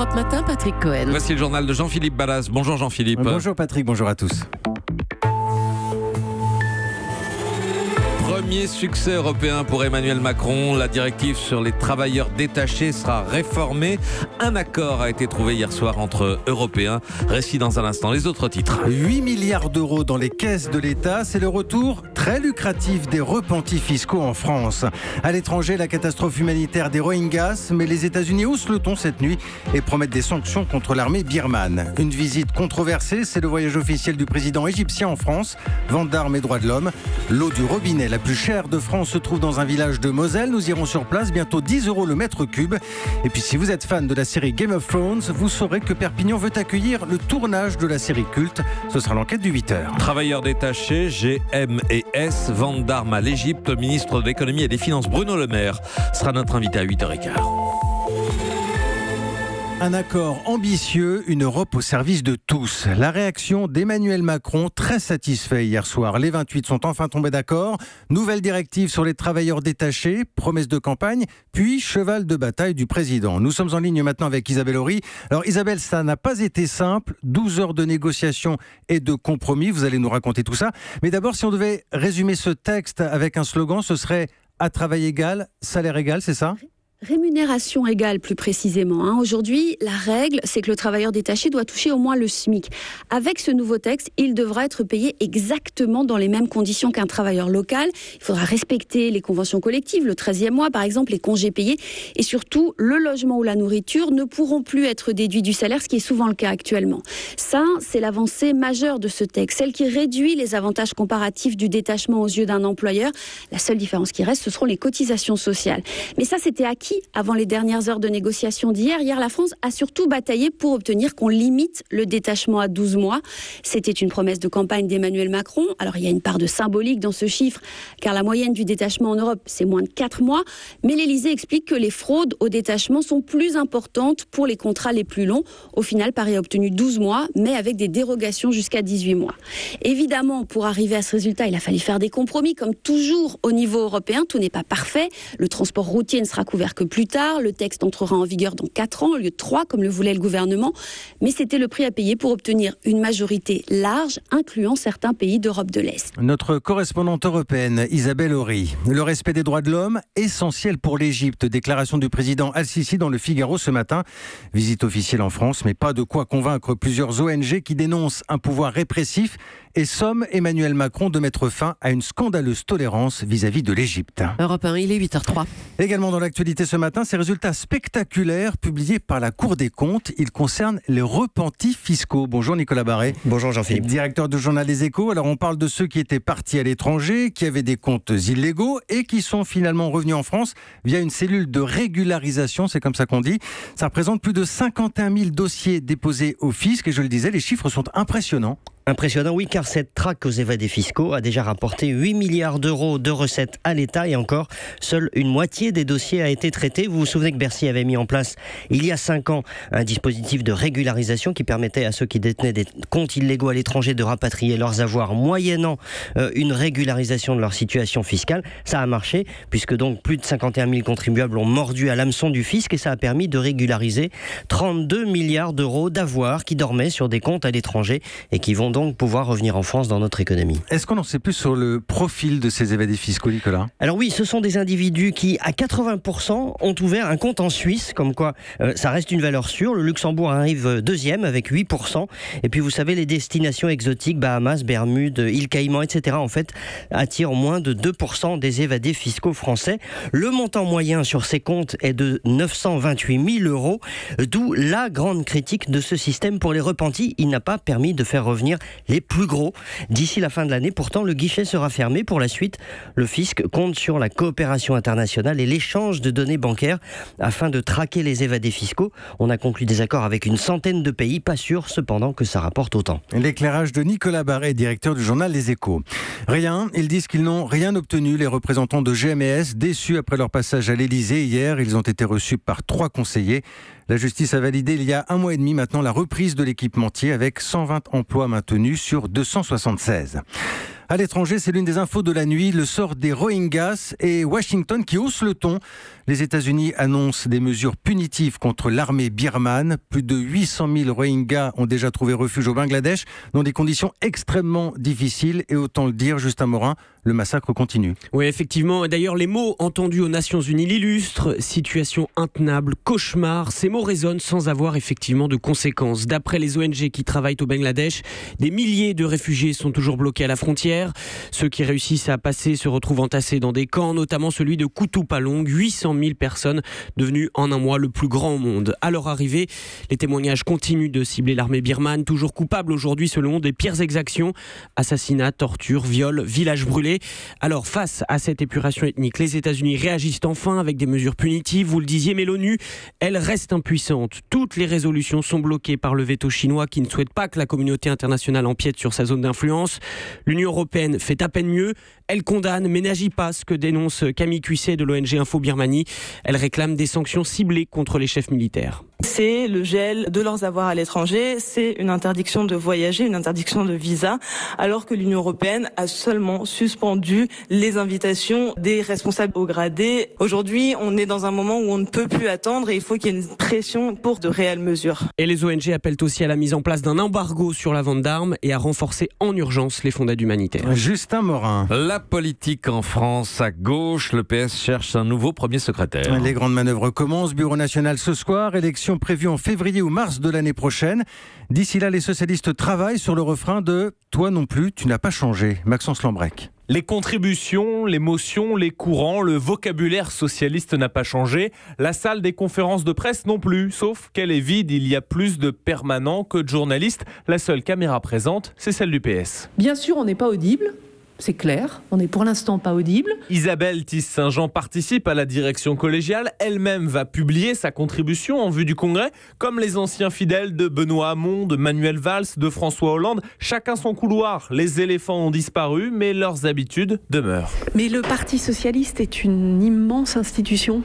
Europe Matin, Patrick Cohen. Voici le journal de Jean-Philippe Ballas. Bonjour Jean-Philippe. Bonjour Patrick, bonjour à tous. Premier succès européen pour Emmanuel Macron. La directive sur les travailleurs détachés sera réformée. Un accord a été trouvé hier soir entre Européens. Récit dans un instant. Les autres titres. 8 milliards d'euros dans les caisses de l'État, c'est le retour très lucratif des repentis fiscaux en France. À l'étranger, la catastrophe humanitaire des Rohingyas, mais les États-Unis haussent le ton cette nuit et promettent des sanctions contre l'armée birmane. Une visite controversée, c'est le voyage officiel du président égyptien en France, vente d'armes et droits de l'homme. L'eau du robinet la plus chère de France se trouve dans un village de Moselle. Nous irons sur place, bientôt 10 € le mètre cube. Et puis si vous êtes fan de la série Game of Thrones, vous saurez que Perpignan veut accueillir le tournage de la série culte. Ce sera l'enquête du 8h. Travailleurs détachés, GM et S, vente d'armes à l'Égypte. Le ministre de l'économie et des finances Bruno Le Maire sera notre invité à 8h15. Un accord ambitieux, une Europe au service de tous. La réaction d'Emmanuel Macron, très satisfait hier soir. Les 28 sont enfin tombés d'accord. Nouvelle directive sur les travailleurs détachés, promesse de campagne, puis cheval de bataille du président. Nous sommes en ligne maintenant avec Isabelle Horry. Alors Isabelle, ça n'a pas été simple. 12 heures de négociations et de compromis. Vous allez nous raconter tout ça. Mais d'abord, si on devait résumer ce texte avec un slogan, ce serait « à travail égal, salaire égal », c'est ça ? Rémunération égale plus précisément. Aujourd'hui, la règle, c'est que le travailleur détaché doit toucher au moins le SMIC. Avec ce nouveau texte, il devra être payé exactement dans les mêmes conditions qu'un travailleur local. Il faudra respecter les conventions collectives, le 13e mois par exemple, les congés payés. Et surtout, le logement ou la nourriture ne pourront plus être déduits du salaire, ce qui est souvent le cas actuellement. Ça, c'est l'avancée majeure de ce texte, celle qui réduit les avantages comparatifs du détachement aux yeux d'un employeur. La seule différence qui reste, ce seront les cotisations sociales. Mais ça, c'était acquis avant les dernières heures de négociation d'hier. Hier, la France a surtout bataillé pour obtenir qu'on limite le détachement à 12 mois. C'était une promesse de campagne d'Emmanuel Macron. Alors, il y a une part de symbolique dans ce chiffre, car la moyenne du détachement en Europe, c'est moins de 4 mois. Mais l'Élysée explique que les fraudes au détachement sont plus importantes pour les contrats les plus longs. Au final, Paris a obtenu 12 mois, mais avec des dérogations jusqu'à 18 mois. Évidemment, pour arriver à ce résultat, il a fallu faire des compromis, comme toujours au niveau européen. Tout n'est pas parfait. Le transport routier ne sera couvert que plus tard. Le texte entrera en vigueur dans 4 ans au lieu de 3, comme le voulait le gouvernement. Mais c'était le prix à payer pour obtenir une majorité large, incluant certains pays d'Europe de l'Est. Notre correspondante européenne, Isabelle Horry. Le respect des droits de l'homme, essentiel pour l'Égypte. Déclaration du président Al-Sisi dans le Figaro ce matin. Visite officielle en France, mais pas de quoi convaincre plusieurs ONG qui dénoncent un pouvoir répressif et somment Emmanuel Macron de mettre fin à une scandaleuse tolérance vis-à-vis de l'Égypte. Europe 1, il est 8h03. Également dans l'actualité ce matin, ces résultats spectaculaires publiés par la Cour des comptes. Ils concernent les repentis fiscaux. Bonjour Nicolas Barré. Bonjour Jean-Philippe. Directeur du journal Les Échos. Alors on parle de ceux qui étaient partis à l'étranger, qui avaient des comptes illégaux et qui sont finalement revenus en France via une cellule de régularisation, c'est comme ça qu'on dit. Ça représente plus de 51 000 dossiers déposés au fisc et je le disais, les chiffres sont impressionnants. Impressionnant, oui, car cette traque aux évadés fiscaux a déjà rapporté 8 milliards d'euros de recettes à l'État et encore, seule une moitié des dossiers a été traité. Vous vous souvenez que Bercy avait mis en place, il y a 5 ans, un dispositif de régularisation qui permettait à ceux qui détenaient des comptes illégaux à l'étranger de rapatrier leurs avoirs moyennant une régularisation de leur situation fiscale. Ça a marché, puisque donc plus de 51 000 contribuables ont mordu à l'hameçon du fisc et ça a permis de régulariser 32 milliards d'euros d'avoirs qui dormaient sur des comptes à l'étranger et qui vont donc pouvoir revenir en France dans notre économie. Est-ce qu'on en sait plus sur le profil de ces évadés fiscaux, Nicolas ? Alors oui, ce sont des individus qui, à 80%, ont ouvert un compte en Suisse, comme quoi ça reste une valeur sûre. Le Luxembourg arrive deuxième avec 8%. Et puis vous savez, les destinations exotiques, Bahamas, Bermudes, îles Caïmans, etc., en fait, attirent moins de 2% des évadés fiscaux français. Le montant moyen sur ces comptes est de 928 000 euros, d'où la grande critique de ce système pour les repentis. Il n'a pas permis de faire revenir les plus gros. D'ici la fin de l'année, pourtant, le guichet sera fermé. Pour la suite, le fisc compte sur la coopération internationale et l'échange de données bancaires afin de traquer les évadés fiscaux. On a conclu des accords avec une centaine de pays, pas sûr cependant que ça rapporte autant. L'éclairage de Nicolas Barré, directeur du journal Les Échos. Rien, ils disent qu'ils n'ont rien obtenu. Les représentants de GMS, déçus après leur passage à l'Élysée hier, ils ont été reçus par 3 conseillers. La justice a validé il y a 1 mois et demi maintenant la reprise de l'équipementier avec 120 emplois maintenus sur 276. À l'étranger, c'est l'une des infos de la nuit, le sort des Rohingyas et Washington qui hausse le ton. Les États-Unis annoncent des mesures punitives contre l'armée birmane. Plus de 800 000 Rohingyas ont déjà trouvé refuge au Bangladesh dans des conditions extrêmement difficiles. Et autant le dire, Justin Morin, le massacre continue. Oui, effectivement. D'ailleurs, les mots entendus aux Nations Unies l'illustrent. Situation intenable, cauchemar. Ces mots résonnent sans avoir effectivement de conséquences. D'après les ONG qui travaillent au Bangladesh, des milliers de réfugiés sont toujours bloqués à la frontière. Ceux qui réussissent à passer se retrouvent entassés dans des camps, notamment celui de Kutupalong. 800 000 personnes devenues en un mois le plus grand au monde. À leur arrivée, les témoignages continuent de cibler l'armée birmane, toujours coupable aujourd'hui selon des pires exactions. Assassinats, tortures, viols, villages brûlés. Alors face à cette épuration ethnique, les États-Unis réagissent enfin avec des mesures punitives, vous le disiez, mais l'ONU, elle reste impuissante. Toutes les résolutions sont bloquées par le veto chinois qui ne souhaite pas que la communauté internationale empiète sur sa zone d'influence. L'Union européenne fait à peine mieux. Elle condamne mais n'agit pas, ce que dénonce Camille Cuisset de l'ONG Info Birmanie. Elle réclame des sanctions ciblées contre les chefs militaires. C'est le gel de leurs avoirs à l'étranger, c'est une interdiction de voyager, une interdiction de visa, alors que l'Union européenne a seulement suspendu les invitations des responsables haut gradés. Aujourd'hui, on est dans un moment où on ne peut plus attendre et il faut qu'il y ait une pression pour de réelles mesures. Et les ONG appellent aussi à la mise en place d'un embargo sur la vente d'armes et à renforcer en urgence les fonds d'aide humanitaire. Justin Morin. La politique en France, à gauche, le PS cherche un nouveau premier secrétaire. Les grandes manœuvres commencent. Bureau national ce soir, élection prévue en février ou mars de l'année prochaine. D'ici là, les socialistes travaillent sur le refrain de « Toi non plus, tu n'as pas changé ». Maxence Lambrec. Les contributions, les motions, les courants, le vocabulaire socialiste n'a pas changé. La salle des conférences de presse non plus, sauf qu'elle est vide. Il y a plus de permanents que de journalistes. La seule caméra présente, c'est celle du PS. Bien sûr, on n'est pas audible. C'est clair, on n'est pour l'instant pas audible. Isabelle Tisse-Saint-Jean participe à la direction collégiale. Elle-même va publier sa contribution en vue du congrès. Comme les anciens fidèles de Benoît Hamon, de Manuel Valls, de François Hollande. Chacun son couloir. Les éléphants ont disparu, mais leurs habitudes demeurent. Mais le Parti socialiste est une immense institution.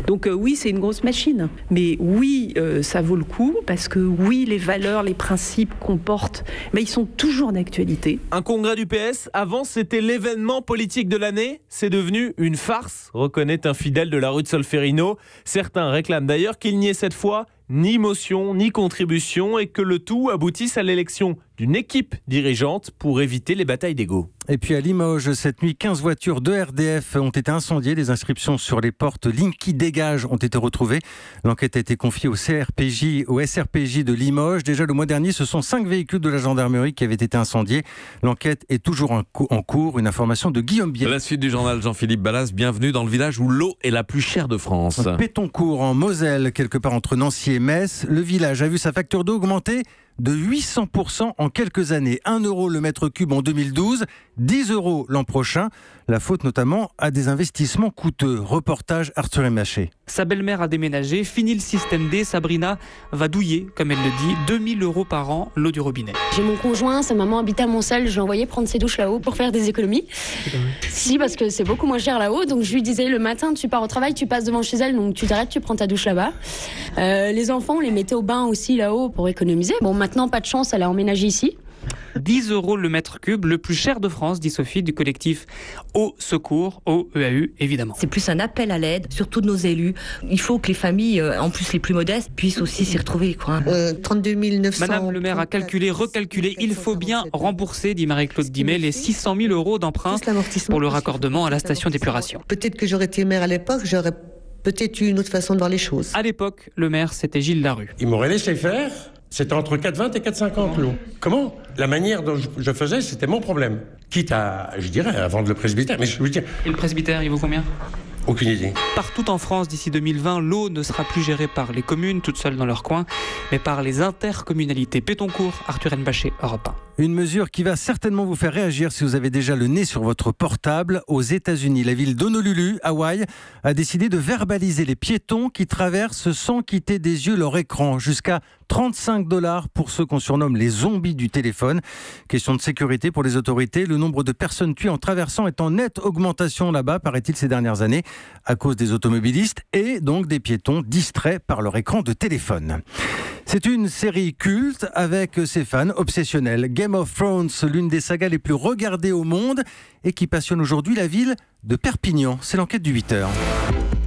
Donc oui, c'est une grosse machine. Mais oui, ça vaut le coup, parce que oui, les valeurs, les principes qu'on porte, mais ils sont toujours d'actualité. Un congrès du PS, avant c'était l'événement politique de l'année. C'est devenu une farce, reconnaît un fidèle de la rue de Solferino. Certains réclament d'ailleurs qu'il n'y ait cette fois ni motion, ni contribution et que le tout aboutisse à l'élection d'une équipe dirigeante pour éviter les batailles d'ego. Et puis à Limoges, cette nuit, 15 voitures de RDF ont été incendiées. Des inscriptions sur les portes Linky Dégage ont été retrouvées. L'enquête a été confiée au SRPJ de Limoges. Déjà le mois dernier, ce sont 5 véhicules de la gendarmerie qui avaient été incendiés. L'enquête est toujours en cours. Une information de Guillaume Biel. La suite du journal Jean-Philippe Ballas. Bienvenue dans le village où l'eau est la plus chère de France. Pétoncourt en Moselle, quelque part entre Nancy et Metz. Le village a vu sa facture d'eau augmenter de 800% en quelques années. 1 € le mètre cube en 2012, 10 € l'an prochain. La faute notamment à des investissements coûteux. Reportage Arthur Emaché. Sa belle-mère a déménagé, fini le système D. Sabrina va douiller, comme elle le dit, 2000 € par an l'eau du robinet. J'ai mon conjoint, sa maman habitait à Montcel, je lui envoyais prendre ses douches là-haut pour faire des économies. Si, parce que c'est beaucoup moins cher là-haut, donc je lui disais le matin tu pars au travail, tu passes devant chez elle, donc tu t'arrêtes, tu prends ta douche là-bas. Les enfants, on les mettait au bain aussi là-haut pour économiser. Bon, maintenant pas de chance, elle a emménagé ici. 10 € le mètre cube, le plus cher de France, dit Sophie, du collectif Au Secours, au EAU, évidemment. C'est plus un appel à l'aide, surtout de nos élus. Il faut que les familles, en plus les plus modestes, puissent aussi s'y retrouver. 32 900. Madame le maire a calculé, recalculé. Il faut bien rembourser, dit Marie-Claude Dimet, les 600 000 € d'emprunt pour le raccordement à la station d'épuration. Peut-être que j'aurais été maire à l'époque, j'aurais peut-être eu une autre façon de voir les choses. À l'époque, le maire, c'était Gilles Larue. Il m'aurait laissé faire. C'était entre 4,20 et 4,50 l'eau. Comment ? La manière dont je faisais, c'était mon problème. Quitte à, je dirais, à vendre le presbytère. Mais je veux dire... Et le presbytère, il vaut combien ? Aucune idée. Partout en France, d'ici 2020, l'eau ne sera plus gérée par les communes, toutes seules dans leur coin, mais par les intercommunalités. Pétoncourt, Arthur Nbaché, Europe 1. Une mesure qui va certainement vous faire réagir si vous avez déjà le nez sur votre portable. Aux États-Unis, la ville d'Honolulu, Hawaï, a décidé de verbaliser les piétons qui traversent sans quitter des yeux leur écran. Jusqu'à $35 pour ceux qu'on surnomme les zombies du téléphone. Question de sécurité pour les autorités. Le nombre de personnes tuées en traversant est en nette augmentation là-bas, paraît-il, ces dernières années, à cause des automobilistes et donc des piétons distraits par leur écran de téléphone. C'est une série culte avec ses fans obsessionnels. Game of Thrones, l'une des sagas les plus regardées au monde et qui passionne aujourd'hui la ville de Perpignan. C'est l'enquête du 8h.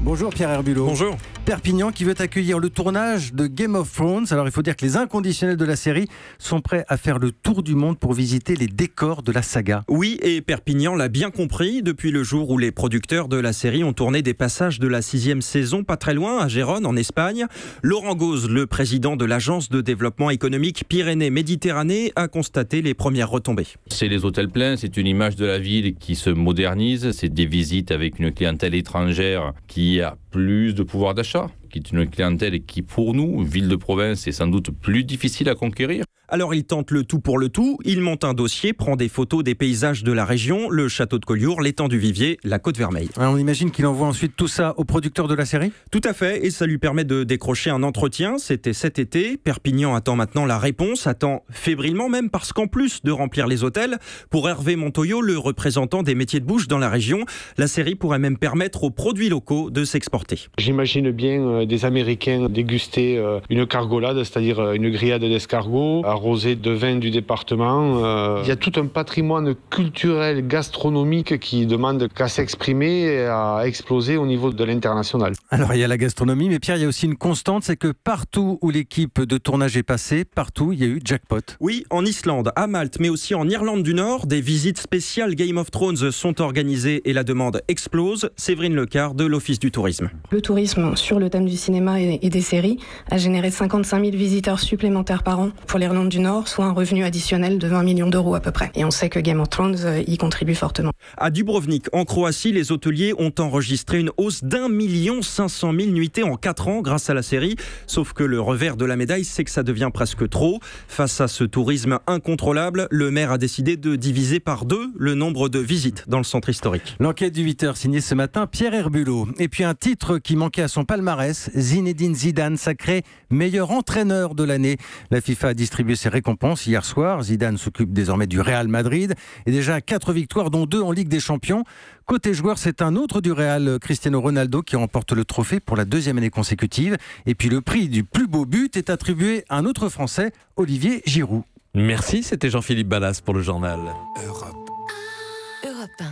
Bonjour Pierre Herbulot. Bonjour. Perpignan qui veut accueillir le tournage de Game of Thrones. Alors il faut dire que les inconditionnels de la série sont prêts à faire le tour du monde pour visiter les décors de la saga. Oui, et Perpignan l'a bien compris depuis le jour où les producteurs de la série ont tourné des passages de la 6e saison pas très loin, à Gérone, en Espagne. Laurent Gauze, le président de l'agence de développement économique Pyrénées-Méditerranée, a constaté les premières retombées. C'est les hôtels pleins, c'est une image de la ville qui se modernise, c'est des visites avec une clientèle étrangère qui a plus de pouvoir d'achat, qui est une clientèle qui, pour nous, ville de province, est sans doute plus difficile à conquérir. Alors il tente le tout pour le tout, il monte un dossier, prend des photos des paysages de la région, le château de Collioure, l'étang du Vivier, la Côte Vermeille. Alors on imagine qu'il envoie ensuite tout ça au producteur de la série ? Tout à fait, et ça lui permet de décrocher un entretien, c'était cet été. Perpignan attend maintenant la réponse, attend fébrilement même, parce qu'en plus de remplir les hôtels, pour Hervé Montoyo, le représentant des métiers de bouche dans la région, la série pourrait même permettre aux produits locaux de s'exporter. J'imagine bien des Américains déguster une cargolade, c'est-à-dire une grillade d'escargots, arrosé de vin du département. Il y a tout un patrimoine culturel, gastronomique qui demande qu'à s'exprimer et à exploser au niveau de l'international. Alors il y a la gastronomie, mais Pierre, il y a aussi une constante, c'est que partout où l'équipe de tournage est passée, partout il y a eu jackpot. Oui, en Islande, à Malte, mais aussi en Irlande du Nord, des visites spéciales Game of Thrones sont organisées et la demande explose. Séverine Lecard de l'Office du tourisme. Le tourisme sur le thème du cinéma et des séries a généré 55 000 visiteurs supplémentaires par an pour l'Irlande du Nord, soit un revenu additionnel de 20 millions d'euros à peu près. Et on sait que Game of Thrones y contribue fortement. À Dubrovnik, en Croatie, les hôteliers ont enregistré une hausse d'1 500 000 nuitées en 4 ans grâce à la série. Sauf que le revers de la médaille, c'est que ça devient presque trop. Face à ce tourisme incontrôlable, le maire a décidé de diviser par 2 le nombre de visites dans le centre historique. L'enquête du 8h signée ce matin Pierre Herbulot. Et puis un titre qui manquait à son palmarès, Zinedine Zidane, sacré meilleur entraîneur de l'année. La FIFA a distribué ses récompenses hier soir. Zidane s'occupe désormais du Real Madrid et déjà 4 victoires dont 2 en Ligue des Champions. Côté joueur, c'est un autre du Real, Cristiano Ronaldo, qui remporte le trophée pour la 2e année consécutive. Et puis le prix du plus beau but est attribué à un autre Français, Olivier Giroud. Merci, c'était Jean-Philippe Ballas pour le journal. Europe 1.